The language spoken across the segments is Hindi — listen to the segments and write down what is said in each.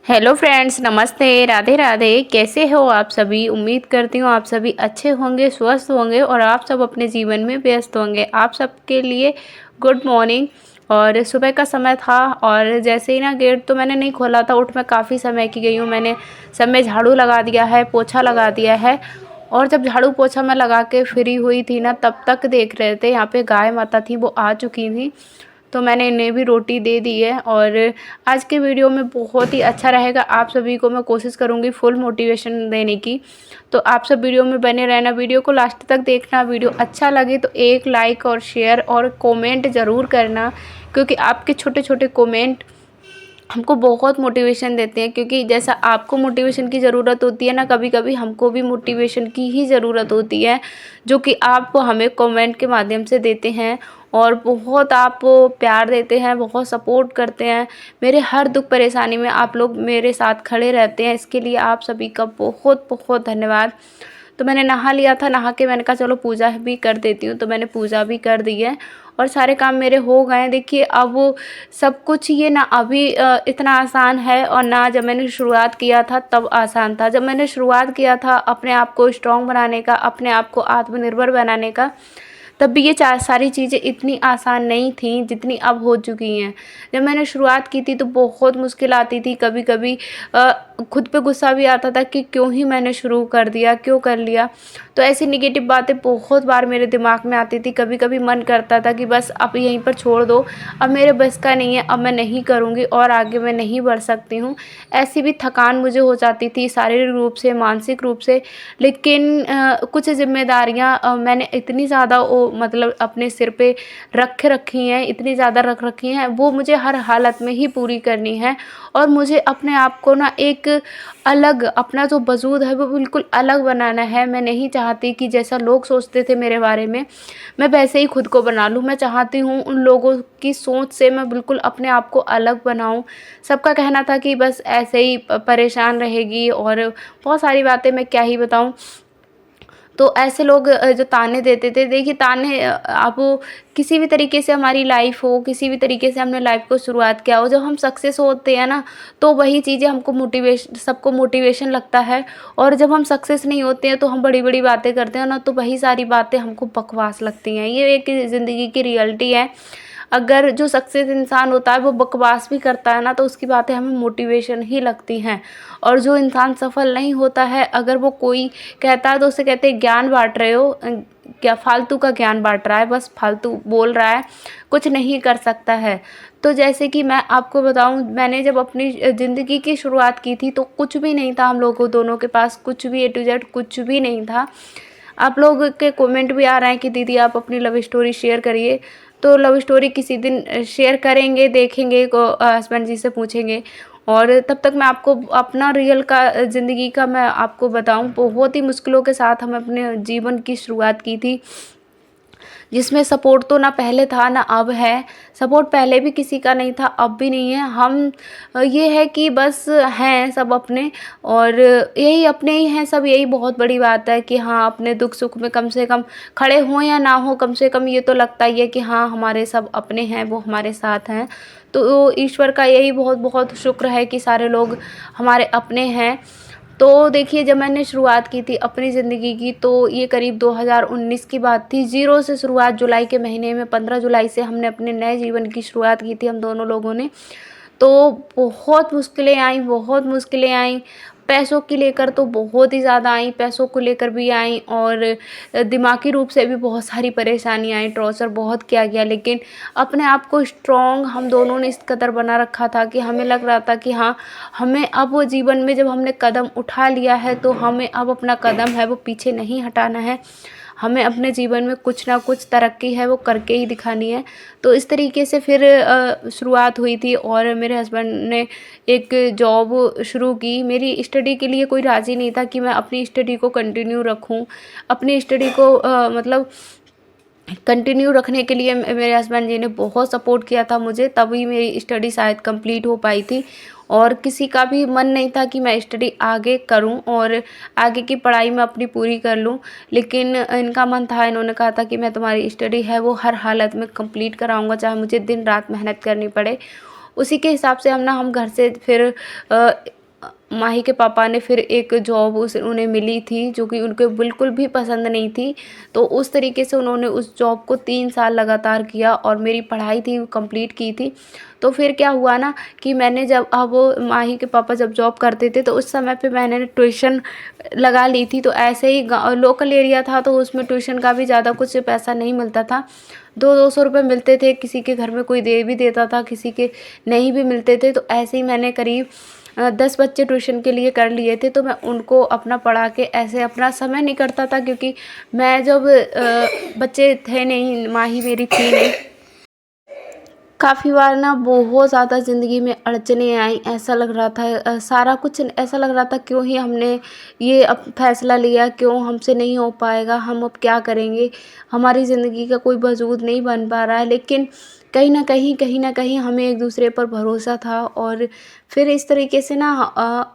हेलो फ्रेंड्स, नमस्ते, राधे राधे। कैसे हो आप सभी? उम्मीद करती हूँ आप सभी अच्छे होंगे, स्वस्थ होंगे और आप सब अपने जीवन में व्यस्त होंगे। आप सबके लिए गुड मॉर्निंग। और सुबह का समय था और जैसे ही ना गेट तो मैंने नहीं खोला था, उठ मैं काफ़ी समय की गई हूँ। मैंने सब में झाड़ू लगा दिया है, पोछा लगा दिया है। और जब झाड़ू पोछा मैं लगा के फ्री हुई थी ना, तब तक देख रहे थे यहाँ पे गाय माता थी, वो आ चुकी थी। तो मैंने इन्हें भी रोटी दे दी है। और आज के वीडियो में बहुत ही अच्छा रहेगा, आप सभी को मैं कोशिश करूँगी फुल मोटिवेशन देने की। तो आप सब वीडियो में बने रहना, वीडियो को लास्ट तक देखना। वीडियो अच्छा लगे तो एक लाइक और शेयर और कमेंट ज़रूर करना, क्योंकि आपके छोटे छोटे कमेंट हमको बहुत मोटिवेशन देते हैं। क्योंकि जैसा आपको मोटिवेशन की ज़रूरत होती है ना, कभी कभी हमको भी मोटिवेशन की ही ज़रूरत होती है, जो कि आप हमें कमेंट के माध्यम से देते हैं। और बहुत आप प्यार देते हैं, बहुत सपोर्ट करते हैं। मेरे हर दुख परेशानी में आप लोग मेरे साथ खड़े रहते हैं, इसके लिए आप सभी का बहुत बहुत धन्यवाद। तो मैंने नहा लिया था, नहा के मैंने कहा चलो पूजा भी कर देती हूँ, तो मैंने पूजा भी कर दी है और सारे काम मेरे हो गए हैं। देखिए अब सब कुछ ये ना अभी इतना आसान है, और ना जब मैंने शुरुआत किया था तब आसान था। जब मैंने शुरुआत किया था अपने आप को स्ट्रॉन्ग बनाने का, अपने आप को आत्मनिर्भर बनाने का, तब भी ये सारी चीज़ें इतनी आसान नहीं थी जितनी अब हो चुकी हैं। जब मैंने शुरुआत की थी तो बहुत मुश्किल आती थी, कभी कभी खुद पे गुस्सा भी आता था कि क्यों ही मैंने शुरू कर दिया, क्यों कर लिया। तो ऐसी निगेटिव बातें बहुत बार मेरे दिमाग में आती थी। कभी कभी मन करता था कि बस अब यहीं पर छोड़ दो, अब मेरे बस का नहीं है, अब मैं नहीं करूँगी और आगे मैं नहीं बढ़ सकती हूँ। ऐसी भी थकान मुझे हो जाती थी, शारीरिक रूप से, मानसिक रूप से। लेकिन कुछ जिम्मेदारियाँ मैंने इतनी ज़्यादा मतलब अपने सिर पे रख रखी हैं, इतनी ज़्यादा रख रखी हैं, वो मुझे हर हालत में ही पूरी करनी है। और मुझे अपने आप को ना एक अलग, अपना जो वजूद है वो बिल्कुल अलग बनाना है। मैं नहीं चाहती कि जैसा लोग सोचते थे मेरे बारे में, मैं वैसे ही खुद को बना लूँ। मैं चाहती हूँ उन लोगों की सोच से मैं बिल्कुल अपने आप को अलग बनाऊँ। सबका कहना था कि बस ऐसे ही परेशान रहेगी और बहुत सारी बातें, मैं क्या ही बताऊँ। तो ऐसे लोग जो ताने देते थे, देखिए ताने आप किसी भी तरीके से हमारी लाइफ हो, किसी भी तरीके से हमने लाइफ को शुरुआत किया हो, जब हम सक्सेस होते हैं ना, तो वही चीज़ें हमको सबको मोटिवेशन लगता है। और जब हम सक्सेस नहीं होते हैं तो हम बड़ी बड़ी बातें करते हैं ना, तो वही सारी बातें हमको बकवास लगती हैं। ये एक ज़िंदगी की रियलिटी है। अगर जो सक्सेस इंसान होता है वो बकवास भी करता है ना, तो उसकी बातें हमें मोटिवेशन ही लगती हैं। और जो इंसान सफल नहीं होता है, अगर वो कोई कहता है तो उसे कहते हैं ज्ञान बांट रहे हो, क्या फालतू का ज्ञान बांट रहा है, बस फालतू बोल रहा है, कुछ नहीं कर सकता है। तो जैसे कि मैं आपको बताऊं, मैंने जब अपनी ज़िंदगी की शुरुआत की थी तो कुछ भी नहीं था, हम लोगों दोनों के पास कुछ भी, A to Z कुछ भी नहीं था। आप लोग के कमेंट भी आ रहे हैं कि दीदी आप अपनी लव स्टोरी शेयर करिए। तो लव स्टोरी किसी दिन शेयर करेंगे, देखेंगे, को हस्बैंड जी से पूछेंगे। और तब तक मैं आपको अपना रियल का ज़िंदगी का मैं आपको बताऊं, बहुत ही मुश्किलों के साथ हम अपने जीवन की शुरुआत की थी, जिसमें सपोर्ट तो ना पहले था ना अब है। सपोर्ट पहले भी किसी का नहीं था, अब भी नहीं है। हम ये है कि बस हैं सब अपने, और यही अपने ही हैं सब, यही बहुत बड़ी बात है कि हाँ, अपने दुख सुख में कम से कम खड़े हों या ना हो, कम से कम ये तो लगता ही है कि हाँ, हमारे सब अपने हैं, वो हमारे साथ हैं। तो ईश्वर का यही बहुत बहुत शुक्र है कि सारे लोग हमारे अपने हैं। तो देखिए, जब मैंने शुरुआत की थी अपनी ज़िंदगी की, तो ये करीब 2019 की बात थी। ज़ीरो से शुरुआत, जुलाई के महीने में 15 जुलाई से हमने अपने नए जीवन की शुरुआत की थी हम दोनों लोगों ने। तो बहुत मुश्किलें आईं, बहुत मुश्किलें आईं। पैसों की लेकर तो बहुत ही ज़्यादा आईं, पैसों को लेकर भी आईं, और दिमागी रूप से भी बहुत सारी परेशानियाँ आईं, टॉर्चर बहुत किया गया। लेकिन अपने आप को स्ट्रॉन्ग हम दोनों ने इस कदर बना रखा था कि हमें लग रहा था कि हाँ, हमें अब वो जीवन में जब हमने कदम उठा लिया है, तो हमें अब अपना कदम है वो पीछे नहीं हटाना है। हमें अपने जीवन में कुछ ना कुछ तरक्की है वो करके ही दिखानी है। तो इस तरीके से फिर शुरुआत हुई थी, और मेरे हस्बैंड ने एक जॉब शुरू की। मेरी स्टडी के लिए कोई राज़ी नहीं था कि मैं अपनी स्टडी को कंटिन्यू रखूं। अपनी स्टडी को मतलब कंटिन्यू रखने के लिए मेरे हस्बैंड जी ने बहुत सपोर्ट किया था मुझे, तभी मेरी स्टडी शायद कंप्लीट हो पाई थी। और किसी का भी मन नहीं था कि मैं स्टडी आगे करूं और आगे की पढ़ाई में अपनी पूरी कर लूं, लेकिन इनका मन था, इन्होंने कहा था कि मैं तुम्हारी स्टडी है वो हर हालत में कंप्लीट कराऊंगा, चाहे मुझे दिन रात मेहनत करनी पड़े। उसी के हिसाब से हम घर से फिर माही के पापा ने फिर एक जॉब उन्हें मिली थी जो कि उनको बिल्कुल भी पसंद नहीं थी। तो उस तरीके से उन्होंने उस जॉब को 3 साल लगातार किया और मेरी पढ़ाई थी वो कंप्लीट की थी। तो फिर क्या हुआ ना कि मैंने जब वो माही के पापा जब जॉब करते थे तो उस समय पे मैंने ट्यूशन लगा ली थी। तो ऐसे ही लोकल एरिया था तो उसमें ट्यूशन का भी ज़्यादा कुछ पैसा नहीं मिलता था। 200-200 रुपये मिलते थे, किसी के घर में कोई दे भी देता था, किसी के नहीं भी मिलते थे। तो ऐसे ही मैंने करीब 10 बच्चे ट्यूशन के लिए कर लिए थे। तो मैं उनको अपना पढ़ा के ऐसे अपना समय निकलता था, क्योंकि मैं जब बच्चे थे नहीं, माही मेरी थी नहीं। काफ़ी बार ना बहुत ज़्यादा ज़िंदगी में अड़चनें आई, ऐसा लग रहा था सारा कुछ ऐसा लग रहा था क्यों ही हमने ये अब फैसला लिया, क्यों हमसे नहीं हो पाएगा, हम अब क्या करेंगे, हमारी ज़िंदगी का कोई वजूद नहीं बन पा रहा है। लेकिन कहीं न कहीं हमें एक दूसरे पर भरोसा था और फिर इस तरीके से ना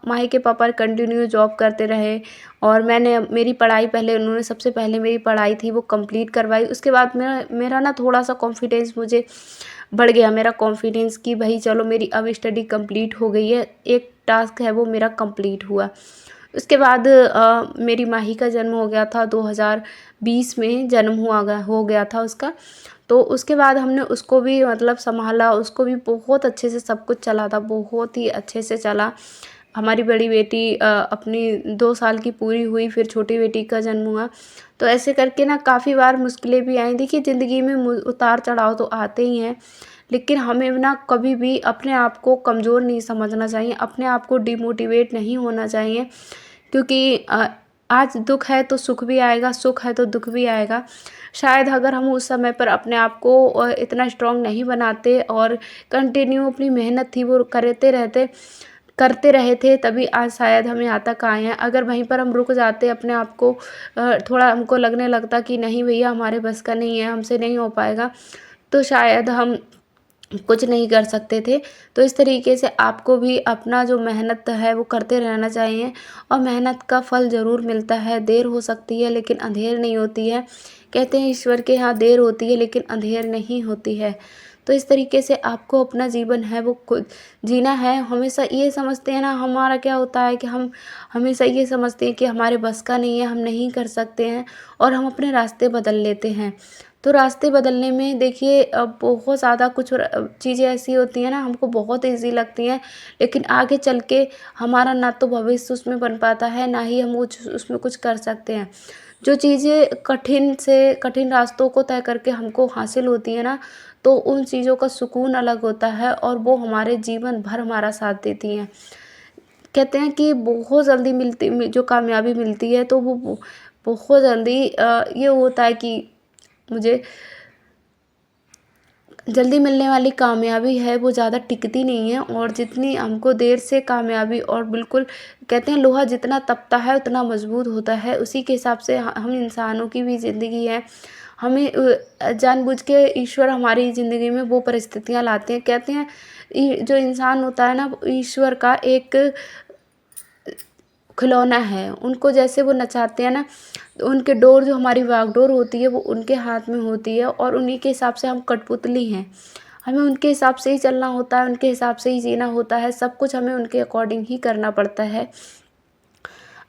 माही के पापा कंटिन्यू जॉब करते रहे और मेरी पढ़ाई पहले उन्होंने सबसे पहले मेरी पढ़ाई थी वो कंप्लीट करवाई। उसके बाद मेरा ना थोड़ा-सा कॉन्फिडेंस मुझे बढ़ गया, मेरा कॉन्फिडेंस कि भई चलो मेरी अब स्टडी कंप्लीट हो गई है, एक टास्क है वो मेरा कंप्लीट हुआ। उसके बाद मेरी माही का जन्म हो गया था, 2020 में जन्म हो गया था उसका। तो उसके बाद हमने उसको भी मतलब सँभाला, उसको भी बहुत अच्छे से सब कुछ चला था, बहुत ही अच्छे से चला। हमारी बड़ी बेटी अपनी 2 साल की पूरी हुई, फिर छोटी बेटी का जन्म हुआ। तो ऐसे करके ना काफ़ी बार मुश्किलें भी आईं। देखिए ज़िंदगी में उतार-चढ़ाव तो आते ही हैं, लेकिन हमें ना कभी भी अपने आप को कमज़ोर नहीं समझना चाहिए, अपने आप को डिमोटिवेट नहीं होना चाहिए, क्योंकि आज दुःख है तो सुख भी आएगा, सुख है तो दुःख भी आएगा। शायद अगर हम उस समय पर अपने आप को इतना स्ट्रॉन्ग नहीं बनाते और कंटिन्यू अपनी मेहनत थी वो करते रहे थे, तभी आज शायद हम यहाँ तक आए हैं। अगर वहीं पर हम रुक जाते, अपने आप को थोड़ा हमको लगने लगता कि नहीं भैया हमारे बस का नहीं है, हमसे नहीं हो पाएगा, तो शायद हम कुछ नहीं कर सकते थे। तो इस तरीके से आपको भी अपना जो मेहनत है वो करते रहना चाहिए और मेहनत का फल ज़रूर मिलता है। देर हो सकती है लेकिन अंधेर नहीं होती है। कहते हैं ईश्वर के यहाँ देर होती है लेकिन अंधेर नहीं होती है। तो इस तरीके से आपको अपना जीवन है वो खुद जीना है। हमेशा ये समझते हैं ना, हमारा क्या होता है कि हम हमेशा ये समझते हैं कि हमारे बस का नहीं है, हम नहीं कर सकते हैं और हम अपने रास्ते बदल लेते हैं। तो रास्ते बदलने में देखिए बहुत ज़्यादा कुछ चीज़ें ऐसी होती हैं ना, हमको बहुत ईज़ी लगती हैं, लेकिन आगे चल के हमारा ना तो भविष्य उसमें बन पाता है, ना ही हम उसमें कुछ कर सकते हैं। जो चीज़ें कठिन से कठिन रास्तों को तय करके हमको हासिल होती हैं ना, तो उन चीज़ों का सुकून अलग होता है और वो हमारे जीवन भर हमारा साथ देती हैं। कहते हैं कि बहुत जल्दी जो कामयाबी मिलती है तो वो बहुत जल्दी ये होता है कि मुझे जल्दी मिलने वाली कामयाबी है वो ज़्यादा टिकती नहीं है, और जितनी हमको देर से कामयाबी और बिल्कुल कहते हैं लोहा जितना तपता है उतना मजबूत होता है, उसी के हिसाब से हम इंसानों की भी ज़िंदगी है। हमें जानबूझ के ईश्वर हमारी ज़िंदगी में वो परिस्थितियाँ लाते हैं। कहते हैं जो इंसान होता है ना, ईश्वर का एक खिलौना है, उनको जैसे वो नचाते हैं ना, तो उनके डोर जो हमारी वागडोर होती है वो उनके हाथ में होती है और उन्हीं के हिसाब से हम कठपुतली हैं। हमें उनके हिसाब से ही चलना होता है, उनके हिसाब से ही जीना होता है, सब कुछ हमें उनके अकॉर्डिंग ही करना पड़ता है।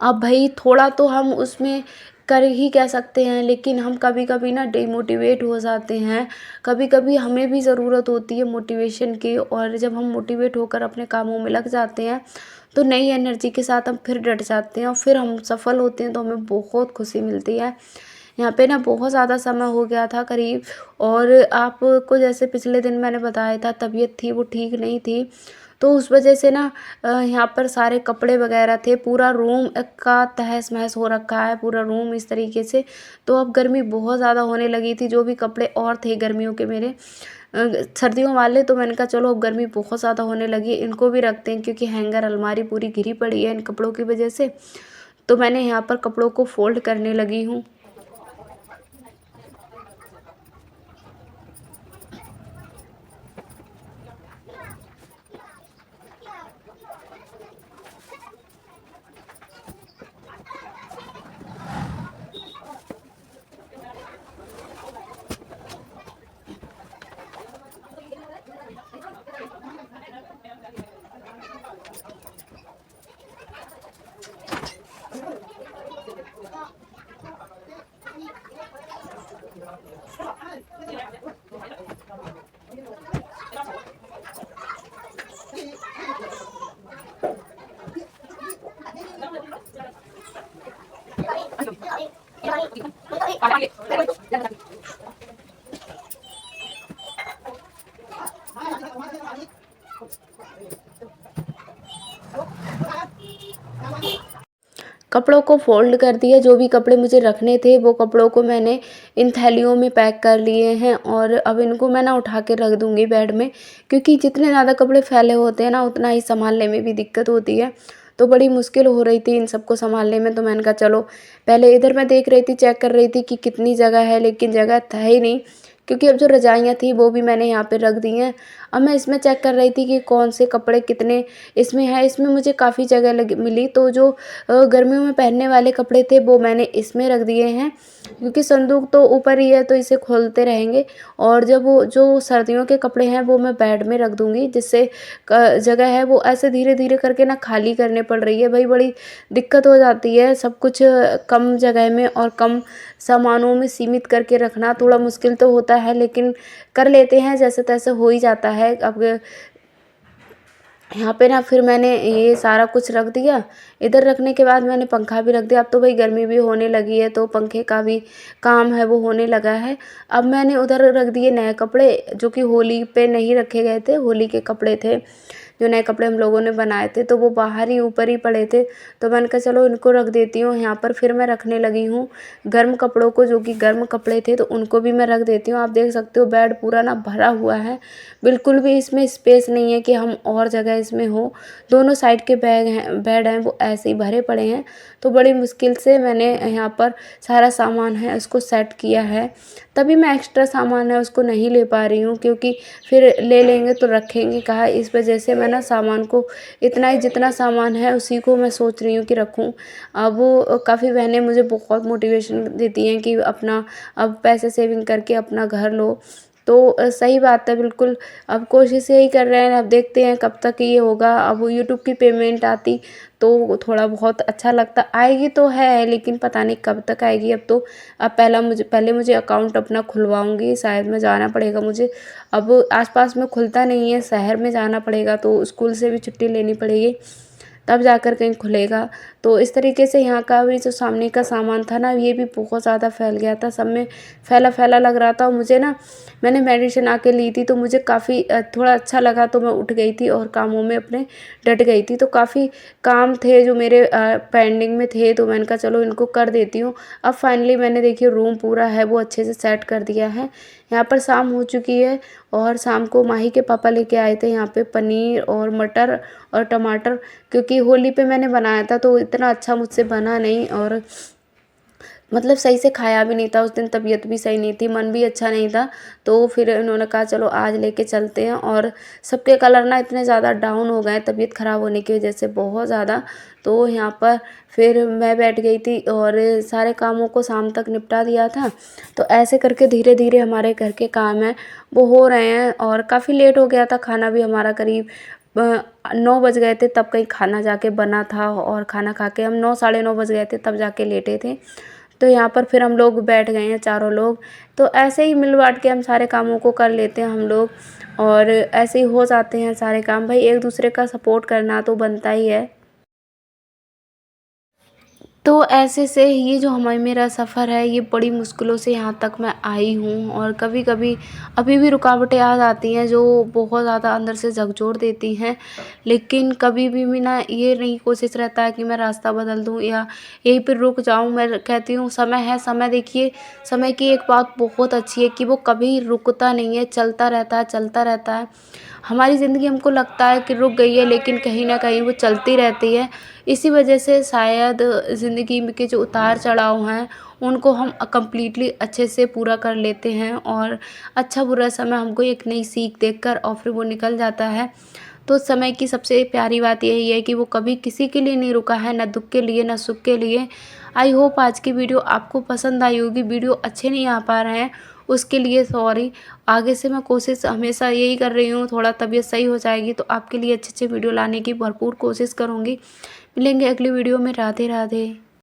अब भई थोड़ा तो हम उसमें कर ही कह सकते हैं, लेकिन हम कभी-कभी ना डिमोटिवेट हो जाते हैं। कभी-कभी हमें भी ज़रूरत होती है मोटिवेशन की, और जब हम मोटिवेट होकर अपने कामों में लग जाते हैं, तो नई एनर्जी के साथ हम फिर डट जाते हैं और फिर हम सफल होते हैं तो हमें बहुत खुशी मिलती है। यहाँ पे ना बहुत ज़्यादा समय हो गया था करीब, और आपको जैसे पिछले दिन मैंने बताया था तबीयत थी वो ठीक नहीं थी। तो उस वजह से ना यहाँ पर सारे कपड़े वगैरह थे, पूरा रूम का तहस-महस हो रखा है, पूरा रूम इस तरीके से। तो अब गर्मी बहुत ज़्यादा होने लगी थी, जो भी कपड़े और थे गर्मियों के मेरे सर्दियों वाले, तो मैंने कहा चलो अब गर्मी बहुत ज़्यादा होने लगी है, इनको भी रखते हैं, क्योंकि हैंगर अलमारी पूरी घिरी पड़ी है इन कपड़ों की वजह से। तो मैंने यहाँ पर कपड़ों को फ़ोल्ड करने लगी हूँ। कपड़ों को फ़ोल्ड कर दिया, जो भी कपड़े मुझे रखने थे वो कपड़ों को मैंने इन थैलियों में पैक कर लिए हैं और अब इनको मैं ना उठा के रख दूँगी बेड में, क्योंकि जितने ज़्यादा कपड़े फैले होते हैं ना उतना ही सँभालने में भी दिक्कत होती है। तो बड़ी मुश्किल हो रही थी इन सबको सँभालने में, तो मैंने कहा चलो पहले इधर मैं देख रही थी, चेक कर रही थी कि कितनी जगह है, लेकिन जगह था ही नहीं, क्योंकि अब जो रज़ाइयाँ थी वो भी मैंने यहाँ पे रख दी हैं। अब मैं इसमें चेक कर रही थी कि कौन से कपड़े कितने इसमें है, इसमें मुझे काफ़ी जगह लगी मिली, तो जो गर्मियों में पहनने वाले कपड़े थे वो मैंने इसमें रख दिए हैं, क्योंकि संदूक तो ऊपर ही है तो इसे खोलते रहेंगे। और जब वो जो सर्दियों के कपड़े हैं वो मैं बेड में रख दूँगी, जिससे जगह है वो ऐसे धीरे धीरे करके ना खाली करने पड़ रही है। भाई बड़ी दिक्कत हो जाती है, सब कुछ कम जगह में और कम सामानों में सीमित करके रखना थोड़ा मुश्किल तो होता है, लेकिन कर लेते हैं, जैसे तैसे हो ही जाता है। अब यहाँ पे ना फिर मैंने ये सारा कुछ रख दिया। इधर रखने के बाद मैंने पंखा भी रख दिया। अब तो भाई गर्मी भी होने लगी है तो पंखे का भी काम है वो होने लगा है। अब मैंने उधर रख दिए नए कपड़े, जो कि होली पे नहीं रखे गए थे, होली के कपड़े थे। जो नए कपड़े हम लोगों ने बनाए थे तो वो बाहर ही ऊपर ही पड़े थे, तो मैंने कहा चलो इनको रख देती हूँ यहाँ पर। फिर मैं रखने लगी हूँ गर्म कपड़ों को, जो कि गर्म कपड़े थे तो उनको भी मैं रख देती हूँ। आप देख सकते हो बेड पूरा ना भरा हुआ है, बिल्कुल भी इसमें स्पेस नहीं है कि हम और जगह इसमें हो। दोनों साइड के बेड हैं वो ऐसे ही भरे पड़े हैं, तो बड़ी मुश्किल से मैंने यहाँ पर सारा सामान है उसको सेट किया है। तभी मैं एक्स्ट्रा सामान है उसको नहीं ले पा रही हूँ, क्योंकि फिर ले लेंगे तो रखेंगे कहाँ, इस वजह से मैं ना सामान को इतना ही जितना सामान है उसी को मैं सोच रही हूँ कि रखूँ। अब वो काफ़ी बहनें मुझे बहुत मोटिवेशन देती हैं कि अपना अब पैसे सेविंग करके अपना घर लो, तो सही बात है बिल्कुल। अब कोशिश यही कर रहे हैं, अब देखते हैं कब तक ये होगा। अब यूट्यूब की पेमेंट आती तो थोड़ा बहुत अच्छा लगता, आएगी तो है लेकिन पता नहीं कब तक आएगी। अब तो अब पहले मुझे अकाउंट अपना खुलवाऊँगी, शायद में जाना पड़ेगा मुझे। अब आस-पास में खुलता नहीं है, शहर में जाना पड़ेगा, तो स्कूल से भी छुट्टी लेनी पड़ेगी, तब जाकर कहीं खुलेगा। तो इस तरीके से यहाँ का भी जो सामने का सामान था ना, ये भी बहुत ज़्यादा फैल गया था, सब में फैला-फैला लग रहा था। और मुझे ना मैंने मेडिसिन आके ली थी तो मुझे काफ़ी थोड़ा अच्छा लगा, तो मैं उठ गई थी और कामों में अपने डट गई थी। तो काफ़ी काम थे जो मेरे पेंडिंग में थे, तो मैंने कहा चलो इनको कर देती हूँ। अब फाइनली मैंने देखिए रूम पूरा है वो अच्छे से सेट कर दिया है। यहाँ पर शाम हो चुकी है और शाम को माही के पापा लेके आए थे यहाँ पे पनीर और मटर और टमाटर, क्योंकि होली पे मैंने बनाया था तो इतना अच्छा मुझसे बना नहीं, और मतलब सही से खाया भी नहीं था उस दिन, तबीयत भी सही नहीं थी, मन भी अच्छा नहीं था। तो फिर इन्होंने कहा चलो आज लेके चलते हैं, और सबके कलर ना इतने ज़्यादा डाउन हो गए तबीयत ख़राब होने की वजह से बहुत ज़्यादा। तो यहाँ पर फिर मैं बैठ गई थी और सारे कामों को शाम तक निपटा दिया था। तो ऐसे करके धीरे धीरे हमारे घर के काम हैं वो हो रहे हैं, और काफ़ी लेट हो गया था। खाना भी हमारा करीब 9 बज गए थे तब कहीं खाना जाके बना था, और खाना खा के हम 9 साढ़े 9 बज गए थे तब जाके लेटे थे। तो यहाँ पर फिर हम लोग बैठ गए हैं चारों लोग, तो ऐसे ही मिल बाँट के हम सारे कामों को कर लेते हैं हम लोग, और ऐसे ही हो जाते हैं सारे काम। भाई एक दूसरे का सपोर्ट करना तो बनता ही है। तो ऐसे से ये जो मेरा सफ़र है ये बड़ी मुश्किलों से यहाँ तक मैं आई हूँ, और कभी-कभी अभी भी रुकावटें आ जाती हैं जो बहुत ज़्यादा अंदर से झकझोर देती हैं। लेकिन कभी भी ना ये नहीं कोशिश रहता है कि मैं रास्ता बदल दूँ या यहीं पे रुक जाऊँ। मैं कहती हूँ समय है, समय देखिए, समय की एक बात बहुत अच्छी है कि वो कभी रुकता नहीं है, चलता रहता है, चलता रहता है। हमारी ज़िंदगी हमको लगता है कि रुक गई है, लेकिन कहीं न कहीं वो चलती रहती है। इसी वजह से शायद ज़िंदगी में के जो उतार-चढ़ाव हैं, उनको हम कंप्लीटली अच्छे से पूरा कर लेते हैं, और अच्छा-बुरा समय हमको एक नई सीख देकर और फिर वो निकल जाता है। तो समय की सबसे प्यारी बात यही है कि वो कभी किसी के लिए नहीं रुका है, ना दुःख के लिए, ना सुख के लिए। आई होप आज की वीडियो आपको पसंद आई होगी। वीडियो अच्छे नहीं आ पा रहे हैं, उसके लिए सॉरी। आगे से मैं कोशिश हमेशा यही कर रही हूँ, थोड़ा तबीयत सही हो जाएगी तो आपके लिए अच्छे-अच्छे वीडियो लाने की भरपूर कोशिश करूँगी। मिलेंगे अगली वीडियो में। राधे राधे।